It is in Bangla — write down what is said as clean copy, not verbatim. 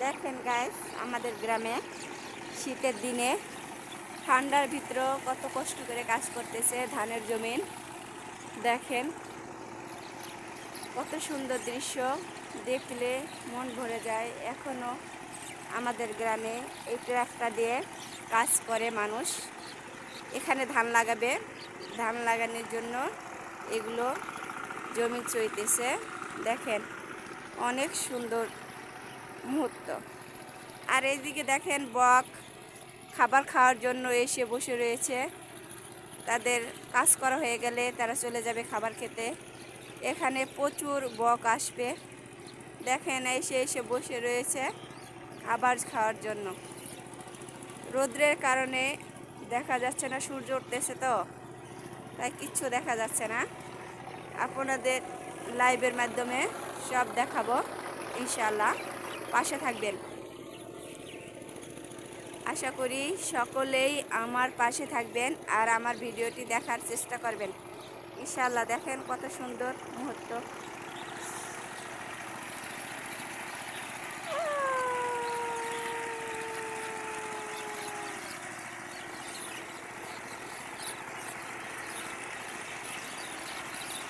দেখেন গাইস, আমাদের গ্রামে শীতের দিনে ঠান্ডার ভিতরেও কত কষ্ট করে কাজ করতেছে ধানের জমিন। দেখেন কত সুন্দর দৃশ্য, দেখলে মন ভরে যায়। এখনো আমাদের গ্রামে এই ট্রাক্টর দিয়ে কাজ করে মানুষ। এখানে ধান লাগাবে, ধান লাগানোর জন্য এগুলো জমি চইতেছে। দেখেন অনেক সুন্দর মুহূর্ত। আর এইদিকে দেখেন বক খাবার খাওয়ার জন্য এসে বসে রয়েছে। তাদের কাজ করা হয়ে গেলে তারা চলে যাবে খাবার খেতে। এখানে প্রচুর বক আসবে। দেখেন এসে এসে বসে রয়েছে খাবার খাওয়ার জন্য। রোদ্রের কারণে দেখা যাচ্ছে না, সূর্য উঠতেছে তো তাই কিচ্ছু দেখা যাচ্ছে না। আপনাদের লাইভের মাধ্যমে সব দেখাবো ইনশাআল্লাহ, পাশে থাকবেন। আশা করি সকলেই আমার পাশে থাকবেন আর আমার ভিডিওটি দেখার চেষ্টা করবেন ইনশাআল্লাহ। দেখেন কত সুন্দর মুহূর্ত।